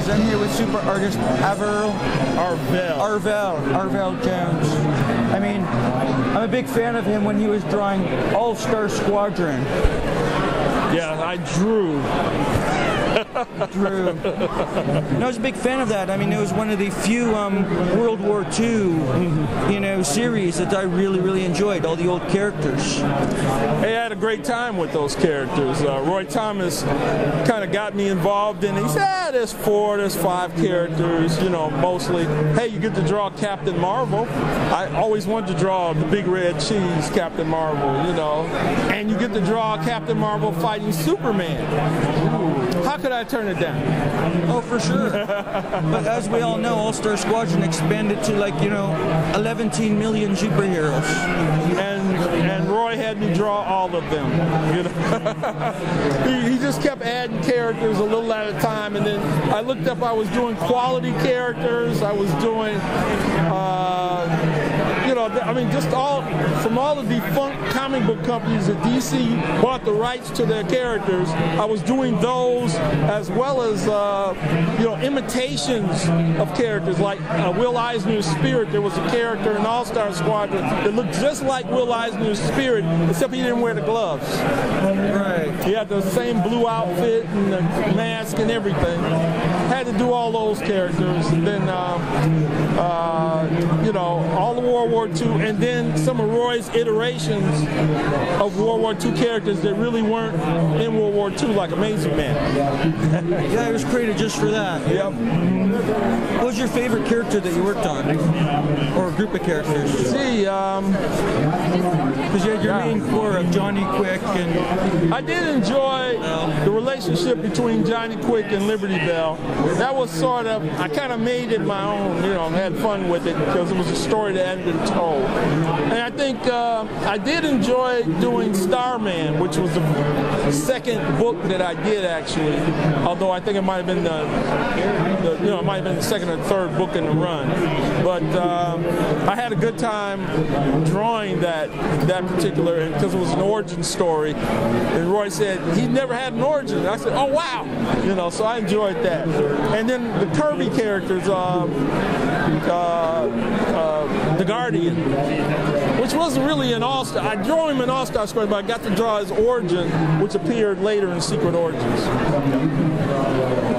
I'm here with super artist Arvell Jones. I mean, I'm a big fan of him when he was drawing All-Star Squadron. Yeah, I drew. No, I was a big fan of that. I mean, it was one of the few World War II, series that I really enjoyed. All the old characters. Hey, I had a great time with those characters. Roy Thomas kind of got me involved in it. He said, there's 5 characters, mostly. Hey, you get to draw Captain Marvel. I always wanted to draw the big red cheese Captain Marvel, and you get to draw Captain Marvel fighting Superman. How could I turn it down? Oh, for sure. But as we all know, All-Star Squadron expanded to 11 million superheroes. And Roy had me draw all of them. He just kept adding characters a little at a time, and then I looked up. I was doing quality characters. I was doing. Just from all the defunct comic book companies that DC bought the rights to their characters. I was doing those as well as, imitations of characters like Will Eisner's Spirit. There was a character in All-Star Squadron that looked just like Will Eisner's Spirit, except he didn't wear the gloves. Right. He had the same blue outfit and the mask and everything. Had to do all those characters, and then all the World War II, and then some of Roy's iterations of World War II characters that really weren't in World War II, like Amazing Man. Yeah, it was created just for that. Yep. What was your favorite character that you worked on, or a group of characters? See, because you had your main core of Johnny Quick and. I did enjoy the relationship between Johnny Quick and Liberty Bell. That was sort of, I kind of made it my own, had fun with it because it was a story that hadn't been told. And I think I did enjoy doing Starman, which was the second book that I did actually. Although I think it might have been it might have been the second or third book in the run. But I had a good time drawing that particular, because it was an origin story. And Roy said he never had an origin. And I said, oh wow, so I enjoyed that. And then the Kirby characters, the Guardian, which wasn't really an All-Star. I drew him in All-Star Squad, but I got to draw his origin, which appeared later in Secret Origins.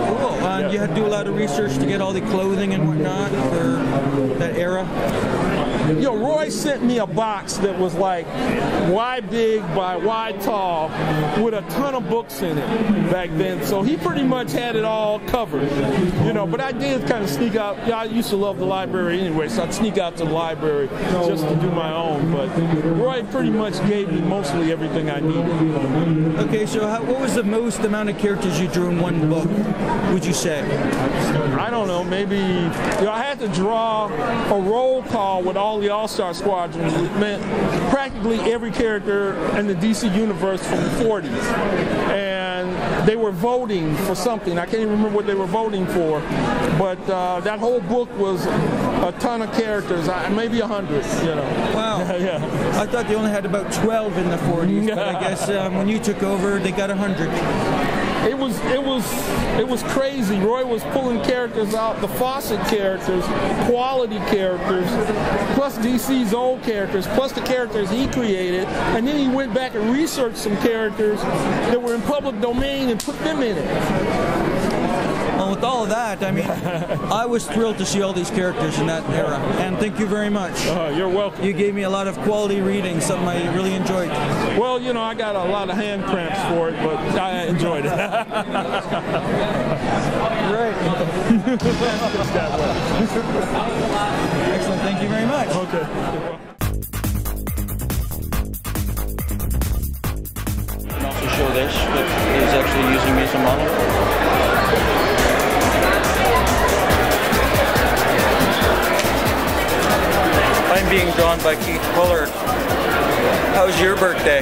Cool. You had to do a lot of research to get all the clothing and whatnot for that era. Roy sent me a box that was like Y big by Y tall with a ton of books in it back then. So he pretty much had it all covered, But I did kind of sneak out. I used to love the library anyway, so I'd sneak out to the library just to do my own. But Roy pretty much gave me mostly everything I needed. Okay, so what was the most amount of characters you drew in one book, would you say? I don't know, maybe, I had to draw a roll call with all the All-Star Squadron. It meant practically every character in the DC universe from the 40s. And they were voting for something. I can't even remember what they were voting for. But that whole book was a ton of characters, maybe 100, Wow. Yeah. I thought they only had about 12 in the 40s, but I guess when you took over, they got 100. It was crazy. Roy was pulling characters out, the Fawcett characters, quality characters, plus DC's old characters, plus the characters he created, and then he went back and researched some characters that were in public domain and put them in it. Well, with all of that, I mean, I was thrilled to see all these characters in that era, and thank you very much. You're welcome. You gave me a lot of quality reading, something I really enjoyed. Well, I got a lot of hand cramps for it, but I enjoyed it. Right. Excellent, thank you very much. Okay. I can also show this, but he's actually using me as a model. I'm being drawn by Keith Pollard. How's your birthday?